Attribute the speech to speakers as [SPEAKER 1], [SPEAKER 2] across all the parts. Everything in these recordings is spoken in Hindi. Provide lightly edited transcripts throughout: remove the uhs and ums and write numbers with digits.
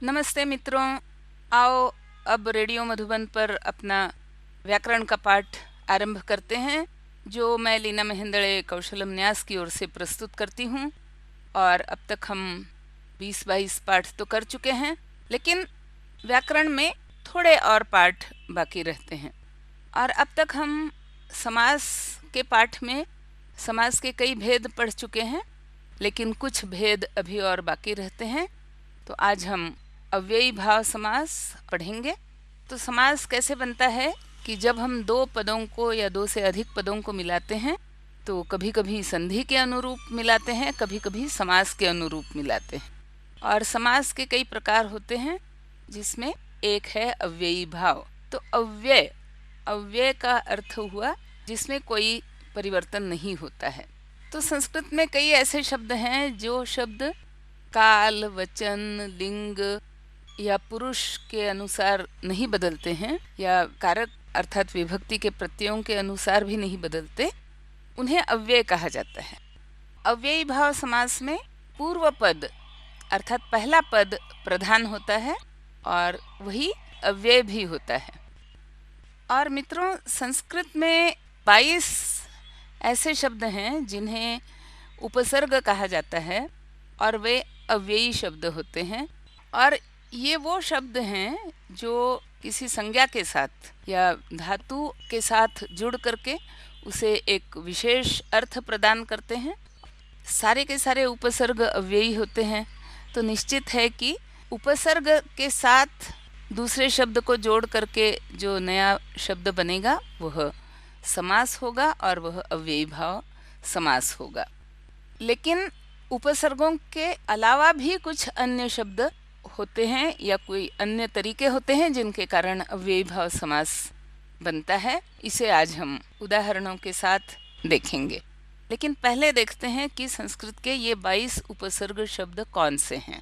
[SPEAKER 1] नमस्ते मित्रों। आओ अब रेडियो मधुबन पर अपना व्याकरण का पाठ आरंभ करते हैं, जो मैं लीना महेंद्रे कौशलम न्यास की ओर से प्रस्तुत करती हूँ। और अब तक हम 20-22 पाठ तो कर चुके हैं, लेकिन व्याकरण में थोड़े और पाठ बाकी रहते हैं। और अब तक हम समास के पाठ में समास के कई भेद पढ़ चुके हैं, लेकिन कुछ भेद अभी और बाकी रहते हैं। तो आज हम अव्ययी भाव समास पढ़ेंगे। तो समास कैसे बनता है कि जब हम दो पदों को या दो से अधिक पदों को मिलाते हैं, तो कभी कभी संधि के अनुरूप मिलाते हैं, कभी कभी समास के अनुरूप मिलाते हैं। और समास के कई प्रकार होते हैं, जिसमें एक है अव्ययी भाव। तो अव्यय अव्यय का अर्थ हुआ जिसमें कोई परिवर्तन नहीं होता है। तो संस्कृत में कई ऐसे शब्द हैं जो शब्द काल, वचन, लिंग या पुरुष के अनुसार नहीं बदलते हैं, या कारक अर्थात विभक्ति के प्रत्ययों के अनुसार भी नहीं बदलते, उन्हें अव्यय कहा जाता है। अव्ययी भाव समास में पूर्व पद अर्थात पहला पद प्रधान होता है और वही अव्यय भी होता है। और मित्रों, संस्कृत में 22 ऐसे शब्द हैं जिन्हें उपसर्ग कहा जाता है और वे अव्ययी शब्द होते हैं। और ये वो शब्द हैं जो किसी संज्ञा के साथ या धातु के साथ जुड़ करके उसे एक विशेष अर्थ प्रदान करते हैं। सारे के सारे उपसर्ग अव्ययी होते हैं, तो निश्चित है कि उपसर्ग के साथ दूसरे शब्द को जोड़ करके जो नया शब्द बनेगा वह समास होगा और वह अव्ययी भाव समास होगा। लेकिन उपसर्गों के अलावा भी कुछ अन्य शब्द होते हैं या कोई अन्य तरीके होते हैं जिनके कारण अव्ययी भाव समास बनता है। इसे आज हम उदाहरणों के साथ देखेंगे। लेकिन पहले देखते हैं कि संस्कृत के ये 22 उपसर्ग शब्द कौन से हैं।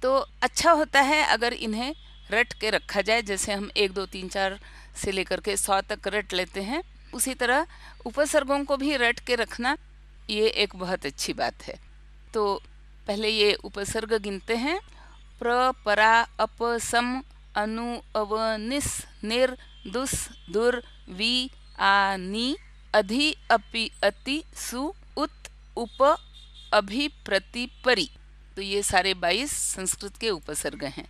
[SPEAKER 1] तो अच्छा होता है अगर इन्हें रट के रखा जाए, जैसे हम 1 2 3 4 से लेकर के 100 तक रट लेते हैं, उसी तरह उपसर्गों को भी रट के रखना ये एक बहुत अच्छी बात है। तो पहले ये उपसर्ग गिनते हैं। प्र, परा, अप, सम, अनु, अव, निस, निर, दुस, दुर, वी, आ, नी, अधि, अपि, अति, सु, उत, उप, अभि, प्रति, परि। तो ये सारे 22 संस्कृत के उपसर्ग हैं।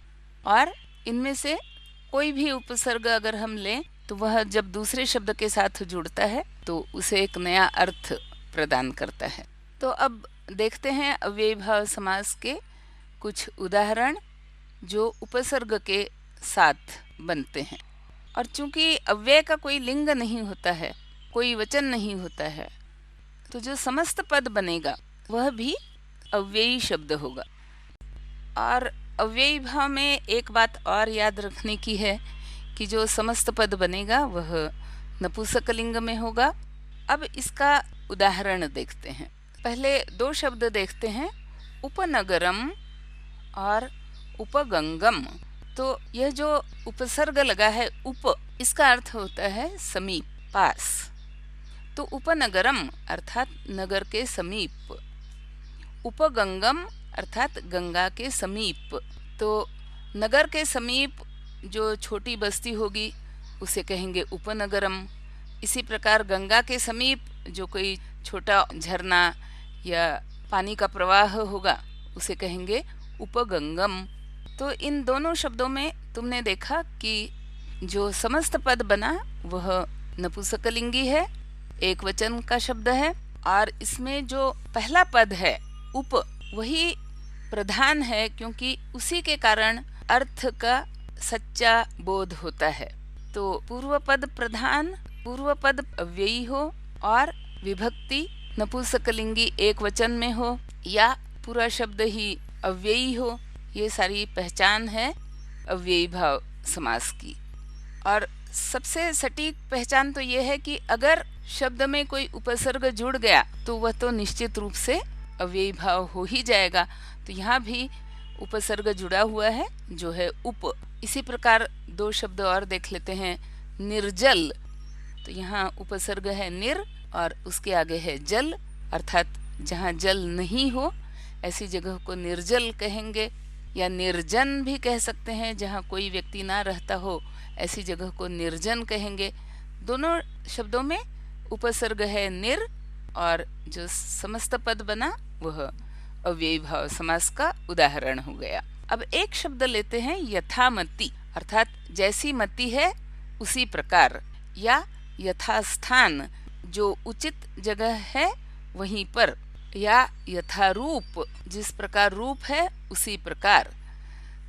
[SPEAKER 1] और इनमें से कोई भी उपसर्ग अगर हम लें तो वह जब दूसरे शब्द के साथ जुड़ता है तो उसे एक नया अर्थ प्रदान करता है। तो अब देखते हैं अव्ययी भाव समास के कुछ उदाहरण जो उपसर्ग के साथ बनते हैं। और चूंकि अव्यय का कोई लिंग नहीं होता है, कोई वचन नहीं होता है, तो जो समस्त पद बनेगा वह भी अव्ययी शब्द होगा। और अव्ययी भाव में एक बात और याद रखने की है कि जो समस्त पद बनेगा वह नपुंसकलिंग में होगा। अब इसका उदाहरण देखते हैं। पहले 2 शब्द देखते हैं, उपनगरम और उपगंगम। तो यह जो उपसर्ग लगा है उप, इसका अर्थ होता है समीप, पास। तो उपनगरम अर्थात नगर के समीप, उपगंगम अर्थात गंगा के समीप। तो नगर के समीप जो छोटी बस्ती होगी उसे कहेंगे उपनगरम। इसी प्रकार गंगा के समीप जो कोई छोटा झरना या पानी का प्रवाह होगा उसे कहेंगे उपगंगम। तो इन दोनों शब्दों में तुमने देखा कि जो समस्त पद बना वह नपुंसकलिंगी है, एक वचन का शब्द है। और इसमें जो पहला पद है उप, वही प्रधान है, क्योंकि उसी के कारण अर्थ का सच्चा बोध होता है। तो पूर्व पद प्रधान, पूर्व पद अव्ययी हो और विभक्ति नपुंसकलिंगी एक वचन में हो या पूरा शब्द ही अव्ययी हो, ये सारी पहचान है अव्ययी भाव समास की। और सबसे सटीक पहचान तो ये है कि अगर शब्द में कोई उपसर्ग जुड़ गया तो वह तो निश्चित रूप से अव्ययी भाव हो ही जाएगा। तो यहाँ भी उपसर्ग जुड़ा हुआ है जो है उप। इसी प्रकार 2 शब्द और देख लेते हैं। निर्जल, तो यहाँ उपसर्ग है निर और उसके आगे है जल, अर्थात जहाँ जल नहीं हो ऐसी जगह को निर्जल कहेंगे। या निर्जन भी कह सकते हैं, जहाँ कोई व्यक्ति ना रहता हो ऐसी जगह को निर्जन कहेंगे। दोनों शब्दों में उपसर्ग है निर, और जो समस्त पद बना वह अव्ययी भाव समास का उदाहरण हो गया। अब एक शब्द लेते हैं यथामति, अर्थात जैसी मति है उसी प्रकार, या यथास्थान, जो उचित जगह है वहीं पर, या यथारूप, जिस प्रकार रूप है उसी प्रकार।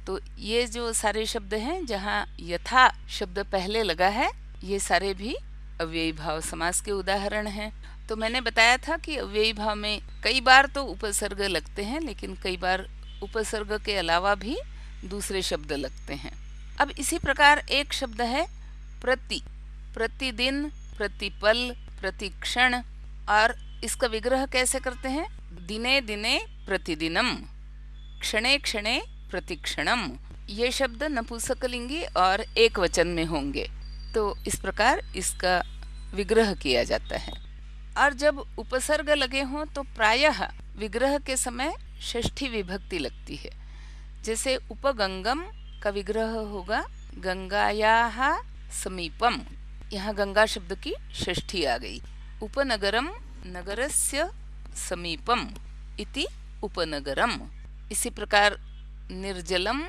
[SPEAKER 1] तो ये जो सारे शब्द हैं जहाँ यथा शब्द पहले लगा है, ये सारे भी अव्ययी भाव समास के उदाहरण हैं। तो मैंने बताया था कि अव्ययी भाव में कई बार तो उपसर्ग लगते हैं, लेकिन कई बार उपसर्ग के अलावा भी दूसरे शब्द लगते हैं। अब इसी प्रकार एक शब्द है प्रति, प्रतिदिन, प्रतिपल, प्रतिक्षण, और इसका विग्रह कैसे करते हैं? दिने दिने प्रतिदिनम, क्षणे क्षणे प्रतिक्षणम। ये शब्द नपुंसकलिंगी और एक वचन में होंगे, तो इस प्रकार इसका विग्रह किया जाता है। और जब उपसर्ग लगे हों तो प्रायः विग्रह के समय षष्ठी विभक्ति लगती है। जैसे उपगंगम का विग्रह होगा गंगायाः समीपम, यहाँ गंगा शब्द की षष्ठी आ गई। उपनगरम नगरस्य समीपम इति उपनगरम। इसी प्रकार निर्जलम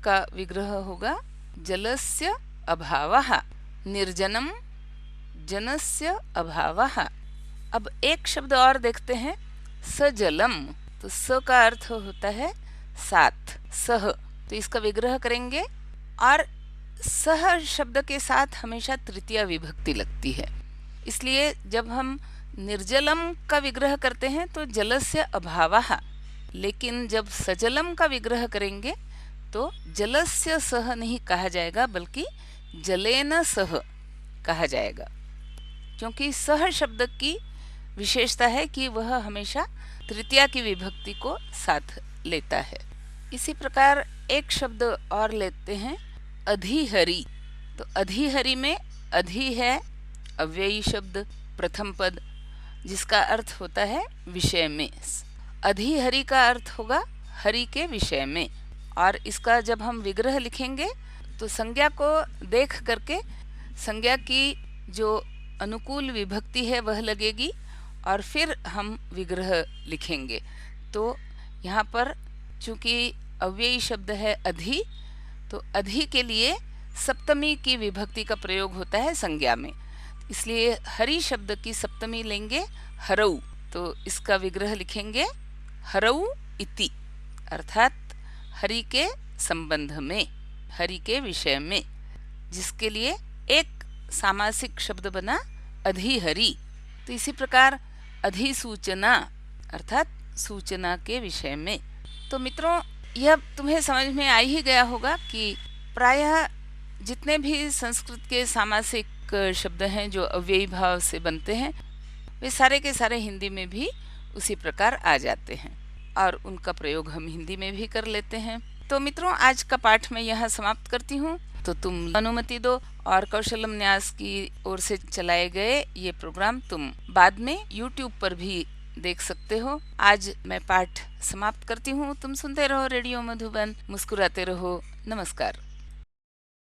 [SPEAKER 1] का विग्रह होगा जलस्य अभावः, निर्जनम जनस्य अभावः। अब एक शब्द और देखते हैं सजलम। तो स का अर्थ होता है साथ, सह, तो इसका विग्रह करेंगे, और सह शब्द के साथ हमेशा तृतीया विभक्ति लगती है। इसलिए जब हम निर्जलम का विग्रह करते हैं तो जलस्य अभावः, लेकिन जब सजलम का विग्रह करेंगे तो जलस्य सह नहीं कहा जाएगा, बल्कि जलेन सह कहा जाएगा, क्योंकि सह शब्द की विशेषता है कि वह हमेशा तृतीया की विभक्ति को साथ लेता है। इसी प्रकार एक शब्द और लेते हैं अधिहरि। तो अधिहरि में अधि है अव्ययी शब्द, प्रथम पद, जिसका अर्थ होता है विषय में। अधिहरि का अर्थ होगा हरि के विषय में, और इसका जब हम विग्रह लिखेंगे तो संज्ञा को देख करके संज्ञा की जो अनुकूल विभक्ति है वह लगेगी, और फिर हम विग्रह लिखेंगे। तो यहाँ पर चूंकि अव्ययी शब्द है अधि, तो अधि के लिए सप्तमी की विभक्ति का प्रयोग होता है संज्ञा में, इसलिए हरि शब्द की सप्तमी लेंगे हरऊ, तो इसका विग्रह लिखेंगे हरऊ इति, अर्थात हरि के संबंध में, हरि के विषय में, जिसके लिए एक सामासिक शब्द बना अधिहरि। तो इसी प्रकार अधिसूचना, अर्थात सूचना के विषय में। तो मित्रों, यह तुम्हें समझ में आ ही गया होगा कि प्रायः जितने भी संस्कृत के सामासिक शब्द हैं जो अव्ययी भाव से बनते हैं, वे सारे के सारे हिंदी में भी उसी प्रकार आ जाते हैं, और उनका प्रयोग हम हिंदी में भी कर लेते हैं। तो मित्रों, आज का पाठ मैं यहाँ समाप्त करती हूँ। तो तुम अनुमति दो और कौशलम न्यास की ओर से चलाए गए ये प्रोग्राम तुम बाद में YouTube पर भी देख सकते हो। आज मैं पाठ समाप्त करती हूँ। तुम सुनते रहो रेडियो मधुबन, मुस्कुराते रहो। नमस्कार।